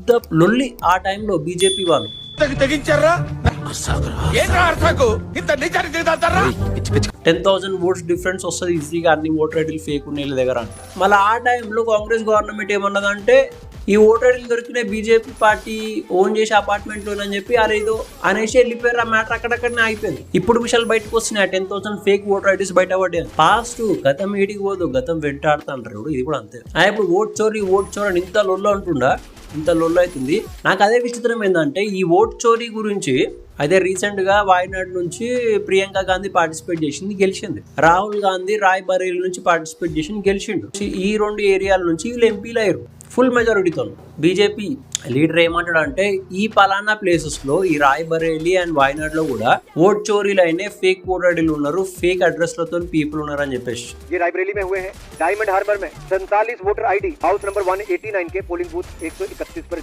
పెద్ద లొల్లి ఆ టైంలో బీజేపీ వాళ్ళు. 10,000 ఓట్స్ డిఫరెన్స్ వస్తుంది ఈజీగా అన్ని ఓటర్ ఐడీలు ఫేక్ ఉన్నాయి దగ్గర. మళ్ళీ ఆ టైంలో కాంగ్రెస్ గవర్నమెంట్ ఏమన్నదంటే ఈ ఓటర్ ఐడీలు దొరికిన బీజేపీ పార్టీ ఓన్ చేసే అపార్ట్మెంట్ అని చెప్పి అరేదో అనేసి వెళ్ళిపోయారు. ఆ మ్యాటర్ అక్కడక్కడనే అయిపోయింది. ఇప్పుడు విషయాలు బయటకు వస్తున్నాయి. 10,000 ఫేక్ ఓటర్ ఐడీస్ బయట పడ్డాయి. పాస్ట్ గతం ఏడికి పోదు, గతం వెంటాడుతుంటారు. ఇది కూడా అంతే. ఇప్పుడు ఓట్ చోరీ అని ఇంత లొల్లు అంటుండా, ఇంత లొల్లు అవుతుంది. నాకు అదే విచిత్రం ఏంటంటే ఈ ఓట్ చోరీ గురించి అదే రీసెంట్ గా వాయనాడ్ నుంచి ప్రియాంక గాంధీ పార్టిసిపేట్ చేసింది, గెలిచింది. రాహుల్ గాంధీ రాయ్ బరేలీ నుంచి పార్టిసిపేట్ చేసింది, గెలిచిండు. ఈ 2 ఏరియాల నుంచి వీళ్ళు ఎంపీలు అయ్యారు ఫుల్ మెజారిటీతో. బీజేపీ లీడర్ ఏమంటాడు అంటే ఈ పలానా ప్లేసెస్ లో ఈ రాయ్ బరేలీ అండ్ వాయనాడ్ లో కూడా ఓట్ చోరీలు అయినా, ఫేక్ ఓటర్ ఐడీలు ఉన్నారు, ఫేక్ అడ్రస్ లతో పీపుల్ ఉన్నారు అని చెప్పేసి. ये रायबरेली में हुए हैं। डायमंड हार्बर में 47 वोटर आईडी हाउस नंबर 189 के पोलिंग बूथ 131 पर